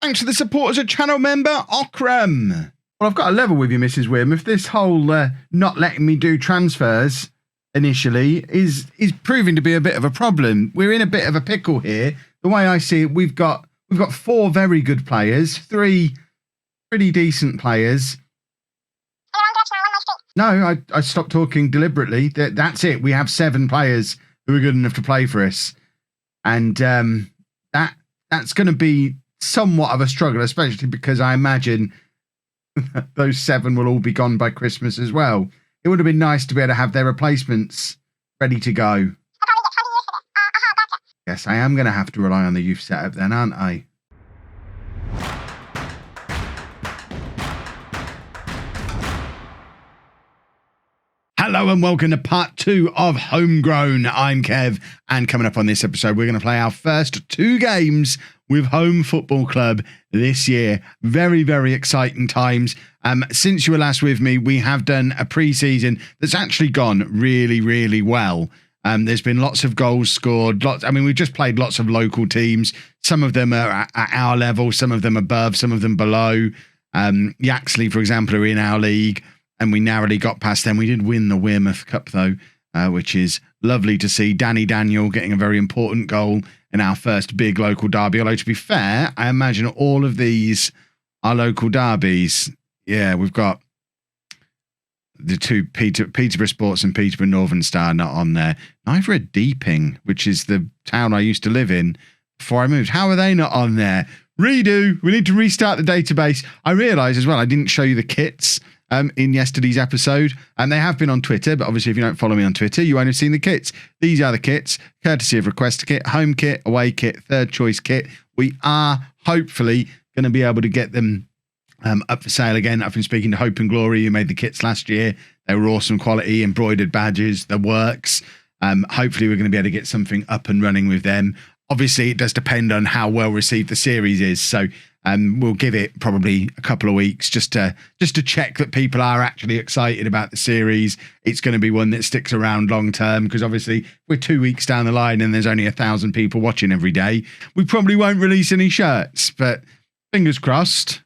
Thanks to the support as a channel member, Okram. Well, I've got a level with you, Mrs Wearmouth. This whole not letting me do transfers initially is proving to be a bit of a problem. We're in a bit of a pickle here. The way I see it, we've got 4 very good players, 3 pretty decent players. No, I stopped talking deliberately. That's it. We have 7 players who are good enough to play for us. And that's going to be somewhat of a struggle, especially because I imagine those 7 will all be gone by Christmas as well. It would have been nice to be able to have their replacements ready to go. Yes, I am going to have to rely on the youth setup then, aren't I? Hello and welcome to part 2 of Homegrown. I'm Kev, and coming up on this episode, we're going to play our first 2 games with Home Football Club this year. Very, very exciting times. Since you were last with me, we have done a pre-season that's actually gone really, really well. There's been lots of goals scored. We've just played lots of local teams. Some of them are at our level, some of them above, some of them below. Yaxley, for example, are in our league, and we narrowly got past them. We did win the Wearmouth Cup, though, which is lovely to see. Danny Daniel getting a very important goal in our first big local derby. Although, to be fair, I imagine all of these are local derbies. Yeah, we've got the 2 Peterborough Sports and Peterborough Northern Star not on there. Neither are Deeping, which is the town I used to live in before I moved. How are they not on there? Redo. We need to restart the database. I realise as well, I didn't show you the kits in yesterday's episode, and they have been on Twitter, but obviously if you don't follow me on Twitter, you won't have seen the kits. These are the kits, courtesy of Request a Kit, home kit, away kit, third choice kit. We are hopefully going to be able to get them up for sale again. I've been speaking to Hope and Glory, who made the kits last year. They were awesome quality, embroidered badges, the works. Hopefully we're going to be able to get something up and running with them. Obviously it does depend on how well received the series is, so we'll give it probably a couple of weeks just to check that people are actually excited about the series. It's going to be one that sticks around long term, because obviously we're 2 weeks down the line and there's only 1,000 people watching every day. We probably won't release any shirts, but fingers crossed,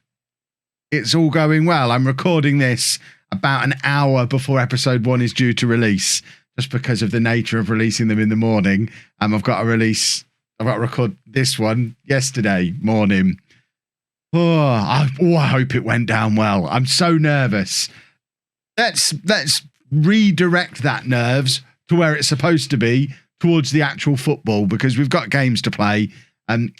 it's all going well. I'm recording this about an hour before episode 1 is due to release, just because of the nature of releasing them in the morning. I've got to record this one yesterday morning. I hope it went down well. I'm so nervous. Let's redirect that nerves to where it's supposed to be, towards the actual football, because we've got games to play.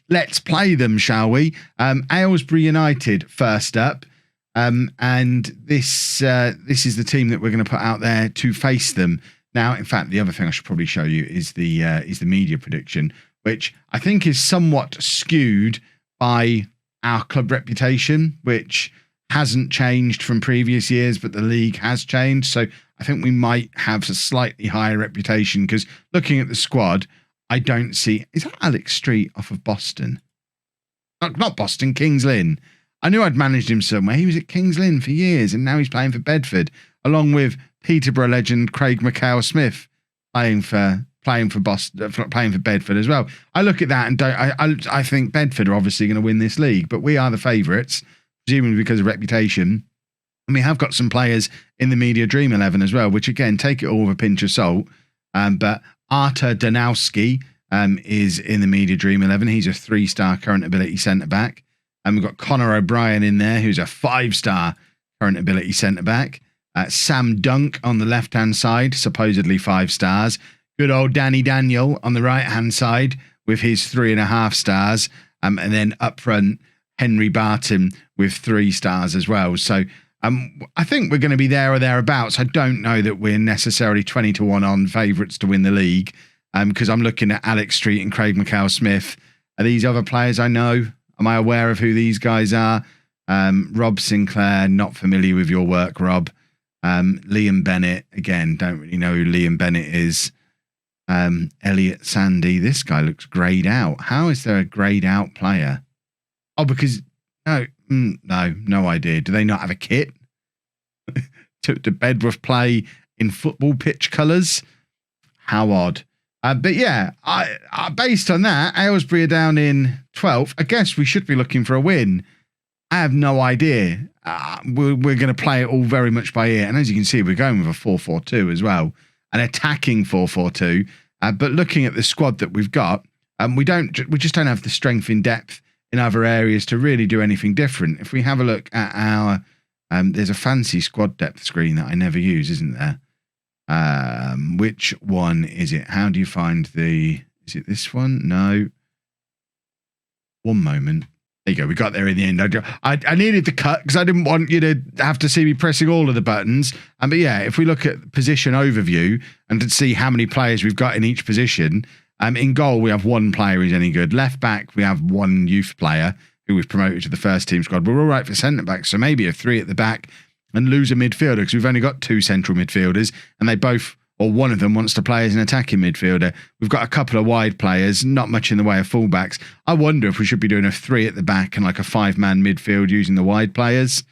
Let's play them, shall we? Aylesbury United first up, and this is the team that we're going to put out there to face them. Now, in fact, the other thing I should probably show you is the media prediction, which I think is somewhat skewed by our club reputation, which hasn't changed from previous years, but the league has changed. So I think we might have a slightly higher reputation, because looking at the squad, I don't see... Is that Alex Street off of Boston? Not Boston, Kings Lynn. I knew I'd managed him somewhere. He was at Kings Lynn for years, and now he's playing for Bedford, along with Peterborough legend Craig McHale-Smith playing for Boston, playing for Bedford as well. I look at that and I think Bedford are obviously going to win this league, but we are the favourites, presumably because of reputation. And we have got some players in the Media Dream 11 as well, which again, take it all with a pinch of salt. But Artur Danowski is in the Media Dream 11. He's a 3-star current ability centre-back. And we've got Connor O'Brien in there, who's a 5-star current ability centre-back. Sam Dunk on the left-hand side, supposedly 5 stars. Good old Danny Daniel on the right-hand side with his 3.5 stars. And then up front, Henry Barton with 3 stars as well. So I think we're going to be there or thereabouts. I don't know that we're necessarily 20-1 on favourites to win the league, because I'm looking at Alex Street and Craig McHale-Smith. Are these other players I know? Am I aware of who these guys are? Rob Sinclair, not familiar with your work, Rob. Liam Bennett, again, don't really know who Liam Bennett is. Elliot Sandy, this guy looks greyed out. How is there a greyed out player? Oh, because no idea. Do they not have a kit? To Bedworth play in football pitch colours? How odd. But yeah, based on that, Aylesbury are down in 12th. I guess we should be looking for a win. I have no idea. We're going to play it all very much by ear. And as you can see, we're going with a 4-4-2 as well, an attacking 4-4-2. But looking at the squad that we've got, we just don't have the strength in depth in other areas to really do anything different. If we have a look at our, there's a fancy squad depth screen that I never use, isn't there? Which one is it? How do you find is it this one? No. One moment. There you go. We got there in the end. I needed to cut because I didn't want you to have to see me pressing all of the buttons. But yeah, if we look at position overview and to see how many players we've got in each position, in goal, we have one player who's any good. Left back, we have one youth player who we've promoted to the first team squad. We're all right for centre back, so maybe a 3 at the back and lose a midfielder because we've only got 2 central midfielders and they both, or one of them wants to play as an attacking midfielder. We've got a couple of wide players, not much in the way of fullbacks. I wonder if we should be doing a 3 at the back and like a 5-man midfield using the wide players.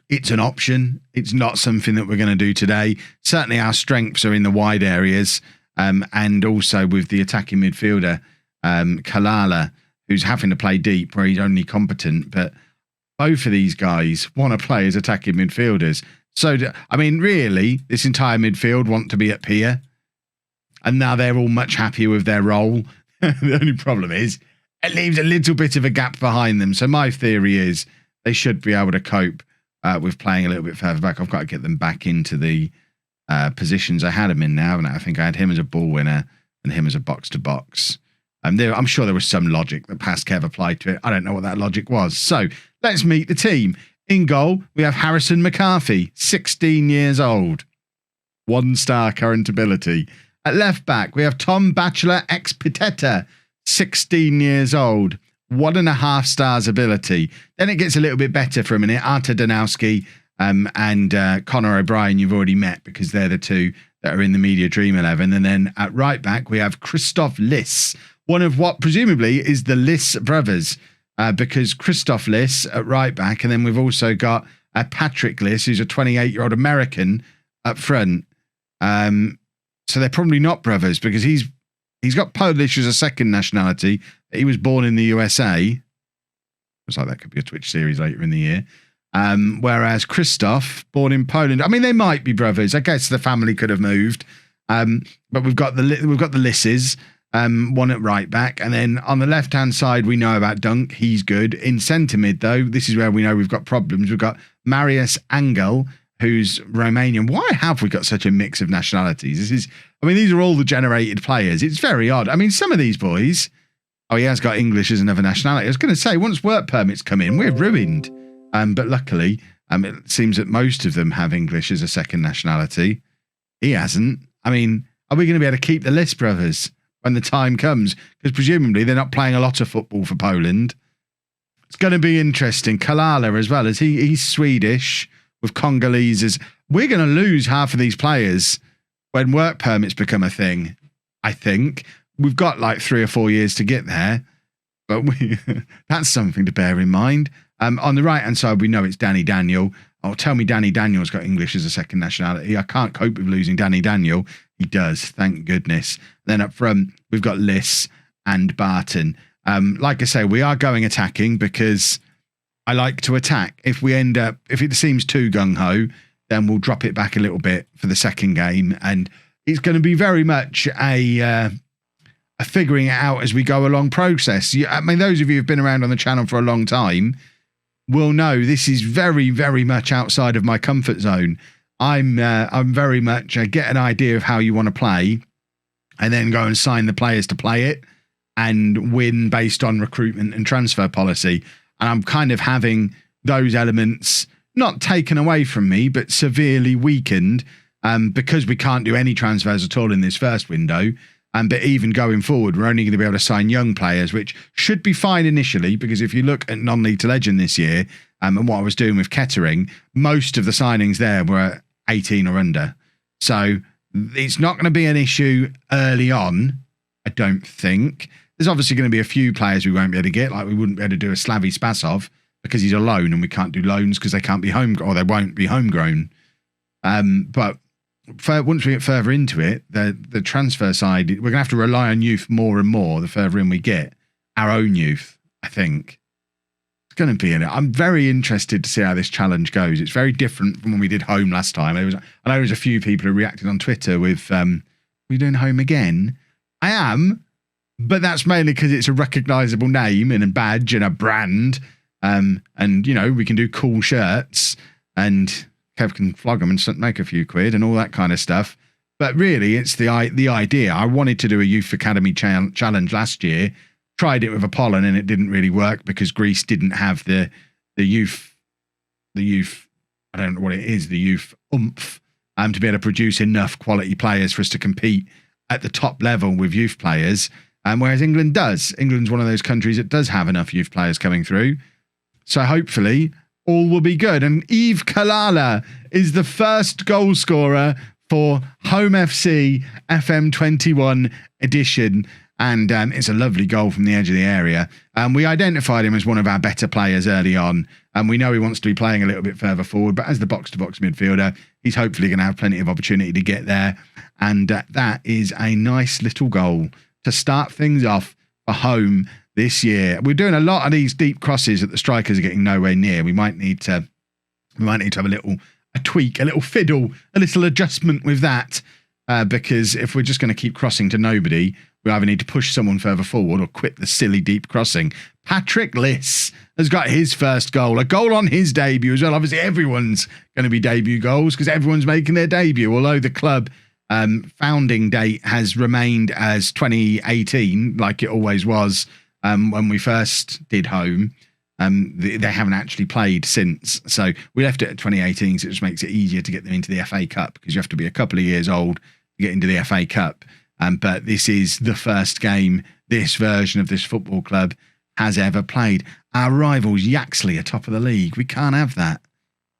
It's an option. It's not something that we're going to do today. Certainly our strengths are in the wide areas and also with the attacking midfielder, Kalala, who's having to play deep where he's only competent, but both of these guys want to play as attacking midfielders. So, I mean, really, this entire midfield want to be at Pier. And now they're all much happier with their role. The only problem is it leaves a little bit of a gap behind them. So my theory is they should be able to cope with playing a little bit further back. I've got to get them back into the positions I had them in now. And I think I had him as a ball winner and him as a box-to-box. I'm sure there was some logic that past Kev applied to it. I don't know what that logic was. So let's meet the team. In goal, we have Harrison McCarthy, 16 years old. 1-star current ability. At left back, we have Tom Batchelor ex Pitetta, 16 years old. 1.5 stars ability. Then it gets a little bit better for a minute. Arta Danowski and Connor O'Brien you've already met because they're the two that are in the Media Dream 11. And then at right back, we have Christoph Liss, one of what presumably is the Liss brothers. Because Christoph Liss at right back, and then we've also got Patrick Liss, who's a 28-year-old American up front. So they're probably not brothers because he's got Polish as a second nationality. He was born in the USA. Looks like that could be a Twitch series later in the year. Whereas Christoph, born in Poland. I mean, they might be brothers. I guess the family could have moved. But we've got the Lisses. One at right back, and then on the left hand side we know about Dunk. He's good. In centre mid though, this is where we know we've got problems. We've got Marius Angel, who's Romanian. Why have we got such a mix of nationalities? These are all the generated players. It's very odd. I mean, some of these boys, he has got English as another nationality. I was going to say, once work permits come in, we're ruined. But luckily, it seems that most of them have English as a second nationality. He hasn't. I mean, are we going to be able to keep the Liss brothers when the time comes? Because presumably they're not playing a lot of football for Poland. It's going to be interesting. Kalala as well, as he's Swedish with Congolese. We're going to lose half of these players when work permits become a thing, I think. We've got like 3 or 4 years to get there, but that's something to bear in mind. On the right-hand side, we know it's Danny Daniel. Oh, tell me Danny Daniel's got English as a second nationality. I can't cope with losing Danny Daniel. He does, thank goodness. Then up front, we've got Liss and Barton. Like I say, we are going attacking because I like to attack. If it seems too gung-ho, then we'll drop it back a little bit for the second game. And it's going to be very much a figuring it out as we go along process. I mean, those of you who've been around on the channel for a long time will know this is very, very much outside of my comfort zone. I'm very much get an idea of how you want to play and then go and sign the players to play it and win based on recruitment and transfer policy. And I'm kind of having those elements not taken away from me, but severely weakened because we can't do any transfers at all in this first window. But even going forward, we're only going to be able to sign young players, which should be fine initially, because if you look at non-league to legend this year and what I was doing with Kettering, most of the signings there were 18 or under. So it's not going to be an issue early on, I don't think. There's obviously going to be a few players we won't be able to get, like we wouldn't be able to do a Slavy Spasov because he's a loan and we can't do loans because they can't be home or they won't be homegrown. But once we get further into it, the transfer side, we're going to have to rely on youth more and more the further in we get. Our own youth, I think. It's going to be in it. I'm very interested to see how this challenge goes. It's very different from when we did home last time. I know there was a few people who reacted on Twitter with, we're doing home again. I am, but that's mainly because it's a recognisable name and a badge and a brand. And, you know, we can do cool shirts and Kev can flog them and make a few quid and all that kind of stuff. But really, it's the idea. I wanted to do a Youth Academy challenge last year. Tried it with Apollon and it didn't really work because Greece didn't have the youth, I don't know what it is, the youth oomph to be able to produce enough quality players for us to compete at the top level with youth players. Whereas England does. England's one of those countries that does have enough youth players coming through. So hopefully all will be good. And Yves Kalala is the first goal scorer for Holme FC FM21 edition. And it's a lovely goal from the edge of the area. We identified him as one of our better players early on. And we know he wants to be playing a little bit further forward. But as the box-to-box midfielder, he's hopefully going to have plenty of opportunity to get there. And that is a nice little goal to start things off for home this year. We're doing a lot of these deep crosses that the strikers are getting nowhere near. We might need to have a tweak, a little fiddle, a little adjustment with that. Because if we're just going to keep crossing to nobody, we either need to push someone further forward or quit the silly deep crossing. Patrick Liss has got his first goal, a goal on his debut as well. Obviously, everyone's going to be debut goals because everyone's making their debut, although the club founding date has remained as 2018, like it always was when we first did home. They haven't actually played since. So we left it at 2018, so it just makes it easier to get them into the FA Cup because you have to be a couple of years old to get into the FA Cup. But this is the first game this version of this football club has ever played. Our rivals, Yaxley, are top of the league. We can't have that.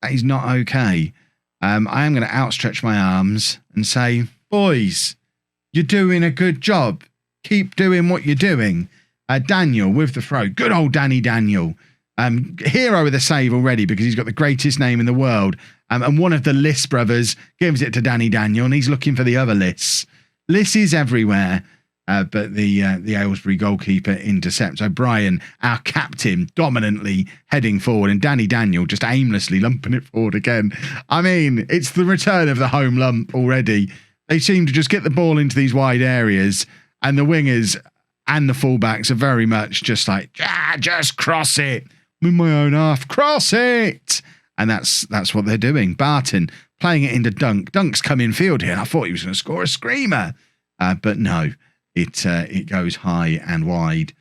That is not okay. I am going to outstretch my arms and say, boys, you're doing a good job. Keep doing what you're doing. Daniel with the throw. Good old Danny Daniel. Hero of the save already because he's got the greatest name in the world. And one of the Liss brothers gives it to Danny Daniel and he's looking for the other Liss. Liss is everywhere, but the Aylesbury goalkeeper intercepts. O'Brien, our captain, dominantly heading forward, and Danny Daniel just aimlessly lumping it forward again. I mean, it's the return of the home lump already. They seem to just get the ball into these wide areas, and the wingers and the fullbacks are very much just like, just cross it. I'm in my own half, cross it. And that's what they're doing. Barton playing it into Dunk. Dunk's come in field here, and I thought he was going to score a screamer. But no, it goes high and wide.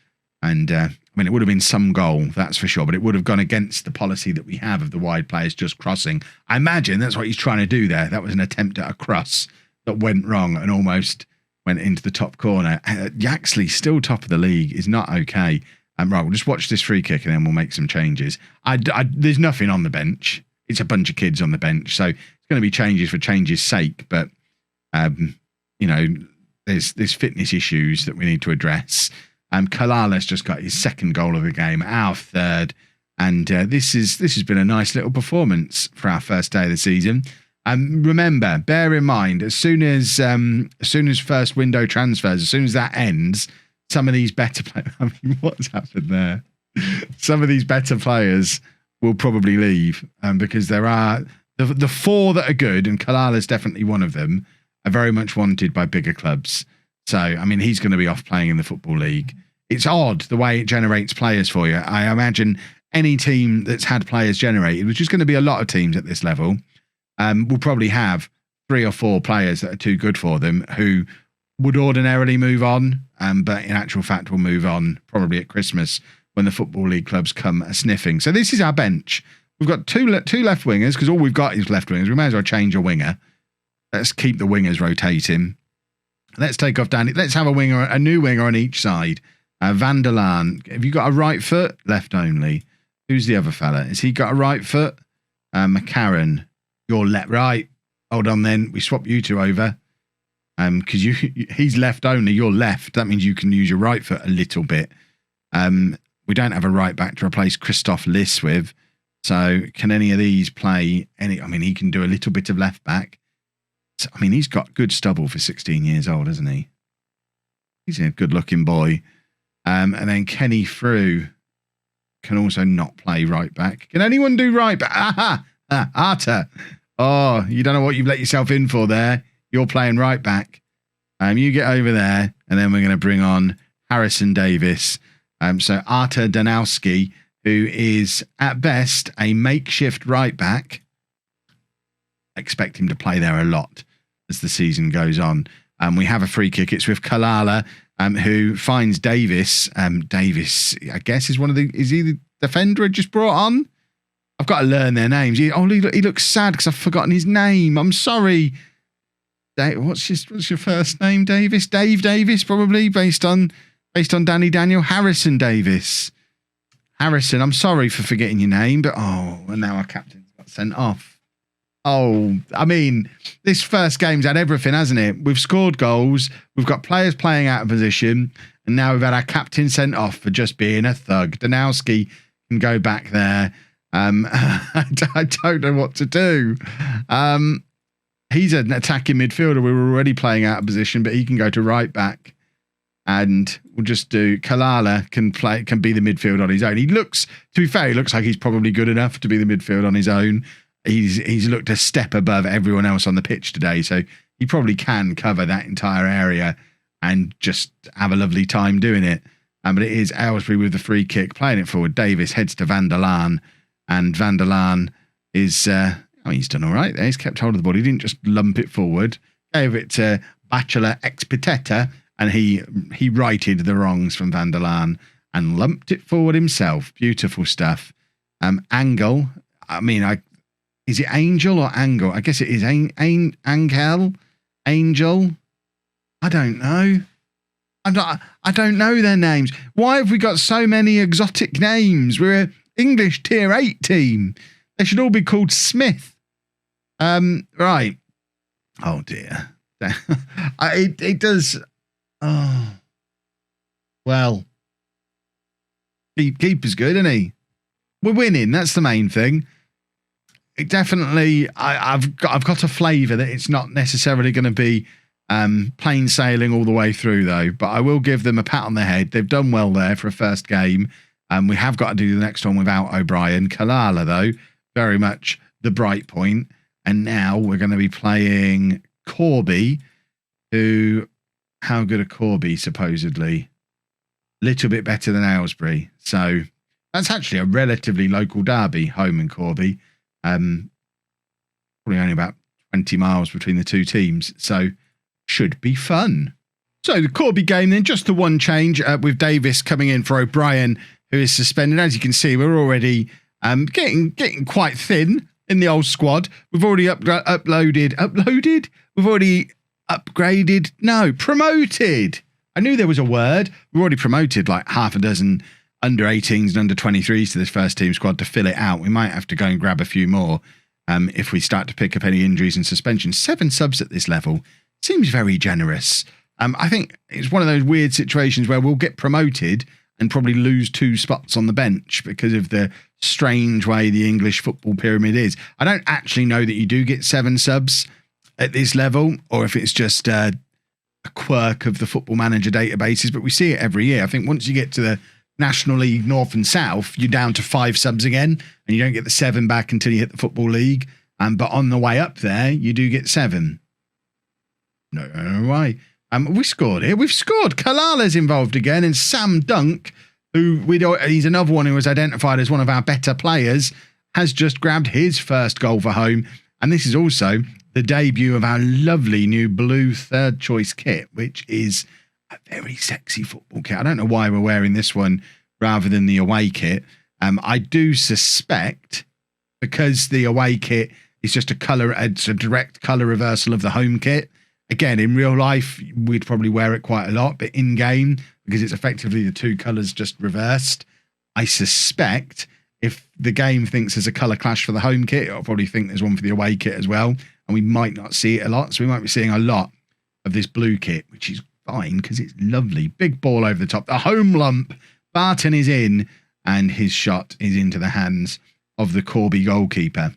And, I mean, it would have been some goal, that's for sure, but it would have gone against the policy that we have of the wide players just crossing. I imagine that's what he's trying to do there. That was an attempt at a cross that went wrong and almost went into the top corner. Yaxley, still top of the league, is not okay. Right, we'll just watch this free kick and then we'll make some changes. There's nothing on the bench. It's a bunch of kids on the bench, so it's going to be changes for changes' sake. But you know, there's fitness issues that we need to address. Kalala's just got his second goal of the game, our third, and this has been a nice little performance for our first day of the season. Remember, bear in mind, as soon as first window transfers, as soon as that ends. Some of these better players, I mean, what's happened there? Some of these better players will probably leave because there are the four that are good, and Kalala's definitely one of them, are very much wanted by bigger clubs. So, I mean, he's going to be off playing in the Football League. It's odd the way it generates players for you. I imagine any team that's had players generated, which is going to be a lot of teams at this level, will probably have 3 or 4 players that are too good for them who would ordinarily move on, but in actual fact will move on probably at Christmas when the Football League clubs come a-sniffing. So this is our bench. We've got two left wingers because all we've got is left wingers. We may as well change a winger. Let's keep the wingers rotating. Let's take off Danny. Let's have a new winger on each side. Van der Laan. Have you got a right foot? Left only. Who's the other fella? Has he got a right foot? McCarran. You're left. Right. Hold on then. We swap you two over. Because he's left only, you're left. That means you can use your right foot a little bit. We don't have a right back to replace Christoph Liss with. So can any of these play any? I mean, he can do a little bit of left back. I mean, he's got good stubble for 16 years old, hasn't he? He's a good-looking boy. And then Kenny Frew can also not play right back. Can anyone do right back? Aha! Arta. Oh, you don't know what you've let yourself in for there. You're playing right back. You get over there, and then we're going to bring on Harrison Davis. So Arta Danowski, who is at best a makeshift right back. I expect him to play there a lot as the season goes on. We have a free kick. It's with Kalala, who finds Davis. Davis, I guess, is he the defender I just brought on? I've got to learn their names. He looks sad because I've forgotten his name. I'm sorry. What's your first name, Davis? Dave Davis, probably, based on Danny Daniel. Harrison Davis. Harrison, I'm sorry for forgetting your name, but and now our captain's got sent off. Oh, I mean, this first game's had everything, hasn't it? We've scored goals, we've got players playing out of position, and now we've had our captain sent off for just being a thug. Danowski can go back there. I don't know what to do. He's an attacking midfielder. We were already playing out of position, but he can go to right back. And we'll just do Kalala can be the midfield on his own. To be fair, he looks like he's probably good enough to be the midfield on his own. He's looked a step above everyone else on the pitch today, so he probably can cover that entire area and just have a lovely time doing it. But it is Aylesbury with the free kick, playing it forward. Davis heads to Van der Laan, and Van der Laan is, he's done all right there. He's kept hold of the ball. He didn't just lump it forward. Gave it to Bachelor Expeteta, and he righted the wrongs from Van der Laan and lumped it forward himself. Beautiful stuff. Angle, is it Angel or Angle? I guess it is Angel. Angel. I don't know. I don't know their names. Why have we got so many exotic names? We're an English Tier 8 team. They should all be called Smith. Right. Oh dear. It does. Oh. Well. Keeper's good, isn't he? We're winning. That's the main thing. It definitely, I've got a flavour that it's not necessarily going to be plain sailing all the way through, though. But I will give them a pat on the head. They've done well there for a first game. We have got to do the next one without O'Brien. Kalala, though, very much the bright point. And now we're going to be playing Corby, who, how good are Corby, supposedly? Little bit better than Aylesbury. So that's actually a relatively local derby, Holme and Corby. Probably only about 20 miles between the two teams, so should be fun. So the Corby game then, just the one change with Davis coming in for O'Brien, who is suspended. As you can see, we're already getting quite thin in the old squad. We've already uploaded. We've already upgraded. No, promoted. I knew there was a word. We've already promoted like half a dozen under 18s and under 23s to this first team squad to fill it out. We might have to go and grab a few more if we start to pick up any injuries and suspensions. 7 subs at this level seems very generous. I think it's one of those weird situations where we'll get promoted and probably lose 2 spots on the bench because of the strange way the English football pyramid is. I don't actually know that you do get 7 subs at this level, or if it's just a quirk of the Football Manager databases, but we see it every year. I think once you get to the National League North and South, you're down to 5 subs again, and you don't get the 7 back until you hit the Football League. But on the way up there, you do get 7. No way. We scored here. We've scored. Kalala's involved again, and Sam Dunk, he's another one who was identified as one of our better players, has just grabbed his first goal for home. And this is also the debut of our lovely new blue third choice kit, which is a very sexy football kit. I don't know why we're wearing this one rather than the away kit. I do suspect because the away kit is just it's a direct colour reversal of the home kit. Again, in real life, we'd probably wear it quite a lot, but in game, because it's effectively the 2 colours just reversed, I suspect if the game thinks there's a colour clash for the home kit, it'll probably think there's one for the away kit as well. And we might not see it a lot. So we might be seeing a lot of this blue kit, which is fine because it's lovely. Big ball over the top. The home lump. Barton is in, and his shot is into the hands of the Corby goalkeeper,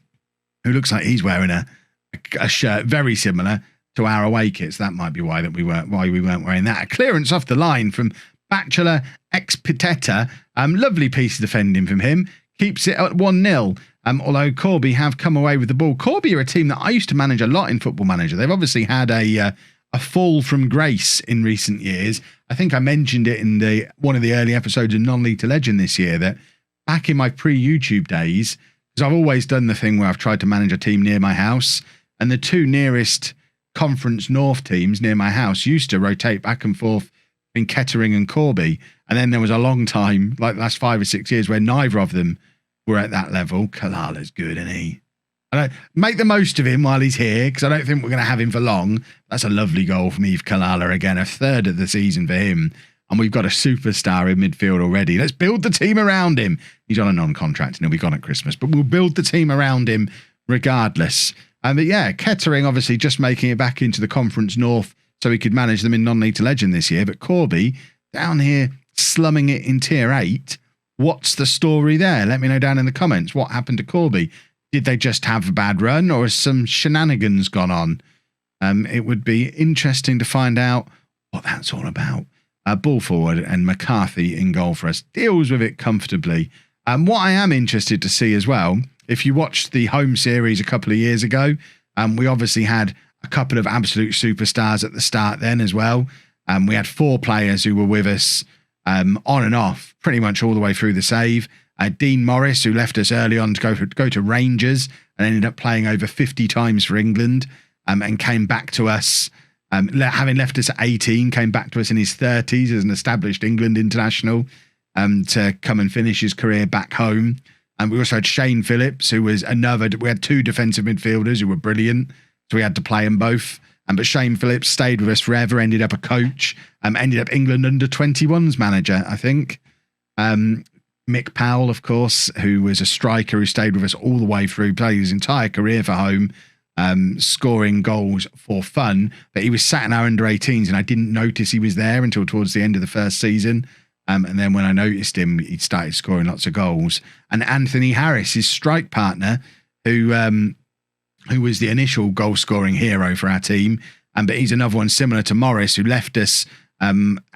who looks like he's wearing a shirt very similar to our away kits. That might be why we weren't wearing that. A clearance off the line from Bachelor Expiteta. Lovely piece of defending from him. Keeps it at 1-0. Although Corby have come away with the ball. Corby are a team that I used to manage a lot in Football Manager. They've obviously had a fall from grace in recent years. I think I mentioned it in one of the early episodes of Non-League to Legend this year, that back in my pre-YouTube days, because I've always done the thing where I've tried to manage a team near my house, and the two nearest Conference North teams near my house used to rotate back and forth between Kettering and Corby. And then there was a long time, like the last 5 or 6 years, where neither of them were at that level. Kalala's good, isn't he? Make the most of him while he's here, because I don't think we're going to have him for long. That's a lovely goal from Yves Kalala again, a third of the season for him. And we've got a superstar in midfield already. Let's build the team around him. He's on a non-contract and he'll be gone at Christmas, but we'll build the team around him regardless. But yeah, Kettering obviously just making it back into the Conference North so he could manage them in Non-League to Legend this year. But Corby down here slumming it in Tier 8. What's the story there? Let me know down in the comments. What happened to Corby? Did they just have a bad run, or has some shenanigans gone on? It would be interesting to find out what that's all about. Ball forward and McCarthy in goal for us. Deals with it comfortably. What I am interested to see as well, if you watched the home series a couple of years ago, we obviously had a couple of absolute superstars at the start then as well. We had 4 players who were with us on and off pretty much all the way through the save. Dean Morris, who left us early on to go to Rangers and ended up playing over 50 times for England, and came back to us, having left us at 18, came back to us in his 30s as an established England international, to come and finish his career back home. And we also had Shane Phillips, who was we had 2 defensive midfielders who were brilliant, so we had to play them both. But Shane Phillips stayed with us forever, ended up a coach, ended up England under-21s manager, I think. Mick Powell, of course, who was a striker who stayed with us all the way through, played his entire career for home, scoring goals for fun. But he was sat in our under-18s and I didn't notice he was there until towards the end of the first season. And then when I noticed him, he started scoring lots of goals. And Anthony Harris, his strike partner, who was the initial goal-scoring hero for our team. But he's another one similar to Morris, who left us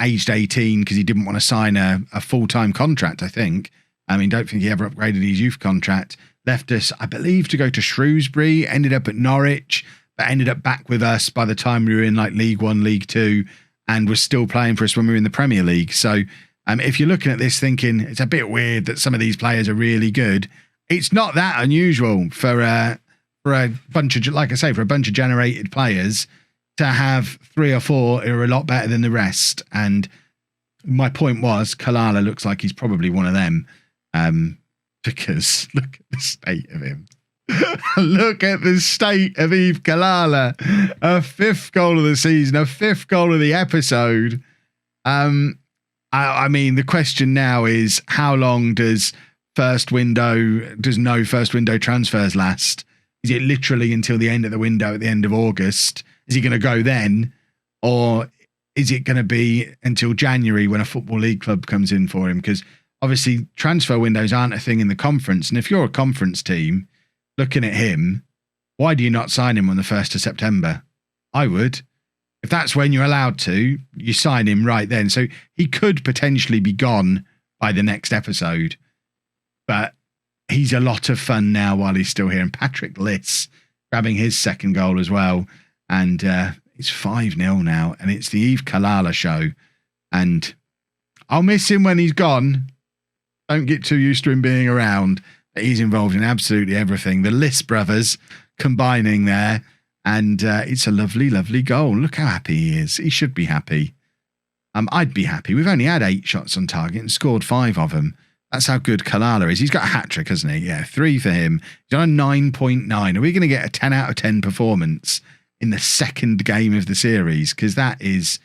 aged 18 because he didn't want to sign a full-time contract, I think. I mean, don't think he ever upgraded his youth contract. Left us, I believe, to go to Shrewsbury, ended up at Norwich, but ended up back with us by the time we were in like League 1, League 2, and was still playing for us when we were in the Premier League. So if you're looking at this thinking it's a bit weird that some of these players are really good, it's not that unusual for a bunch of, like I say, for a bunch of generated players to have 3 or 4 who are a lot better than the rest. And my point was, Kalala looks like he's probably one of them, because look at the state of him. Look at the state of Yves Kalala. A 5th goal of the season, a 5th goal of the episode. I mean, the question now is, how long does no first window transfers last? Is it literally until the end of the window at the end of August? Is he going to go then? Or is it going to be until January when a Football League club comes in for him? Because obviously transfer windows aren't a thing in the conference. And if you're a conference team looking at him, why do you not sign him on the 1st of September? I would. If that's when you're allowed to, you sign him right then. So he could potentially be gone by the next episode. But he's a lot of fun now while he's still here. And Patrick Liss grabbing his 2nd goal as well. And it's 5-0 now. And it's the Yves Kalala show. And I'll miss him when he's gone. Don't get too used to him being around. But he's involved in absolutely everything. The Liss brothers combining there. And it's a lovely, lovely goal. Look how happy he is. He should be happy. I'd be happy. We've only had 8 shots on target and scored 5 of them. That's how good Kalala is. He's got a hat-trick, hasn't he? Yeah, 3 for him. He's on a 9.9. Are we going to get a 10 out of 10 performance in the 2nd game of the series? Because that is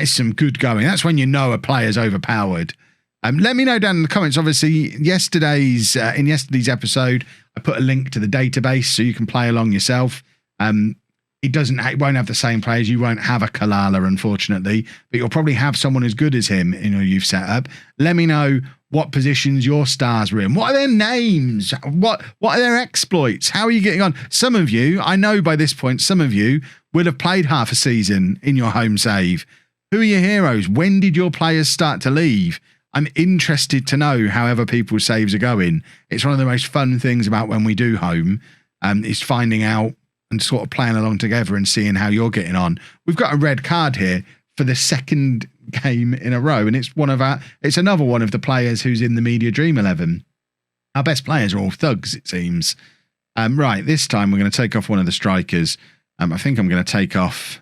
some good going. That's when you know a player's overpowered. Let me know down in the comments. Obviously, in yesterday's episode, I put a link to the database so you can play along yourself. It won't have the same players. You won't have a Kalala, unfortunately, but you'll probably have someone as good as him in your youth setup. Let me know what positions your stars were in. What are their names? What are their exploits? How are you getting on? Some of you, I know by this point, some of you will have played half a season in your home save. Who are your heroes? When did your players start to leave? I'm interested to know however people's saves are going. It's one of the most fun things about when we do home, is finding out and sort of playing along together and seeing how you're getting on. We've got a red card here for the second game in a row, and it's another one of the players who's in the Media Dream 11. Our best players are all thugs, it seems. Right, this time we're going to take off one of the strikers. I think I'm going to take off...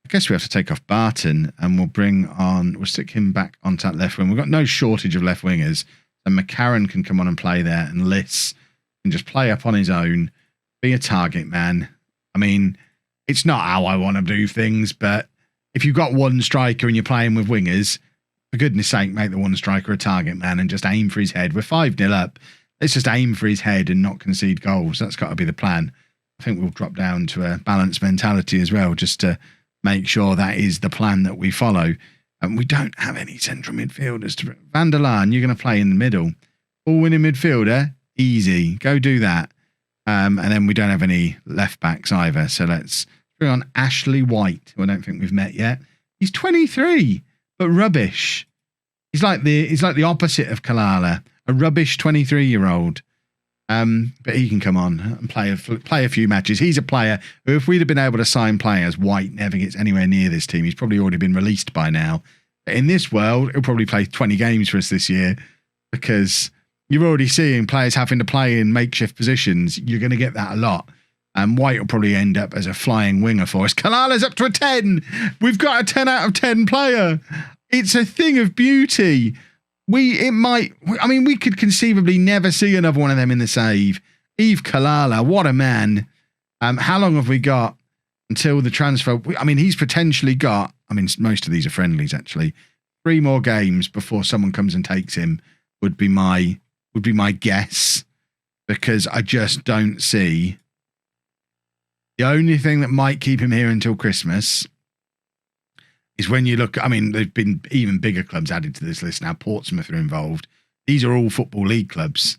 I guess we have to take off Barton, and we'll stick him back onto that left wing. We've got no shortage of left wingers. And McCarran can come on and play there, and Liss can just play up on his own, be a target man. I mean, it's not how I want to do things, but if you've got one striker and you're playing with wingers, for goodness sake, make the one striker a target man and just aim for his head. We're 5-0 up. Let's just aim for his head and not concede goals. That's got to be the plan. I think we'll drop down to a balanced mentality as well, just to make sure that is the plan that we follow. And we don't have any central midfielders. Van der Laan, you're going to play in the middle. Ball-winning midfielder, easy. Go do that. And then we don't have any left-backs either. So let's bring on Ashley White, who I don't think we've met yet. He's 23, but rubbish. He's like the opposite of Kalala, a rubbish 23-year-old. But he can come on and play a few matches. He's a player who, if we'd have been able to sign players, White never gets anywhere near this team. He's probably already been released by now. But in this world, he'll probably play 20 games for us this year, because you're already seeing players having to play in makeshift positions. You're going to get that a lot. And White will probably end up as a flying winger for us. Kalala's up to a 10. We've got a 10 out of 10 player. It's a thing of beauty. We could conceivably never see another one of them in the save. Yves Kalala, what a man. How long have we got until the transfer? He's potentially got, most of these are friendlies actually. 3 more games before someone comes and takes him would be my guess, because I just don't see. The only thing that might keep him here until Christmas is when you look, there've been even bigger clubs added to this list now. Portsmouth are involved. These are all Football League clubs.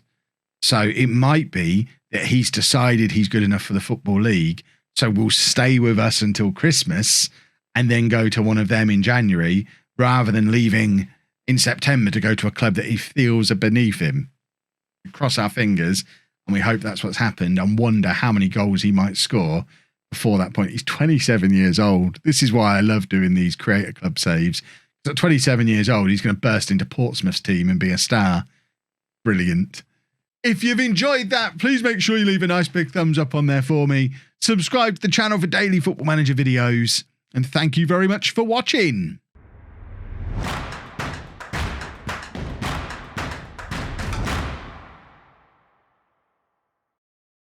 So it might be that he's decided he's good enough for the Football League, so will stay with us until Christmas and then go to one of them in January, rather than leaving in September to go to a club that he feels are beneath him. We cross our fingers and we hope that's what's happened, and wonder how many goals he might score before that point. He's 27 years old. This is why I love doing these Create A Club saves. At 27 years old, he's going to burst into Portsmouth's team and be a star. Brilliant. If you've enjoyed that, please make sure you leave a nice big thumbs up on there for me. Subscribe to the channel for daily Football Manager videos. And thank you very much for watching.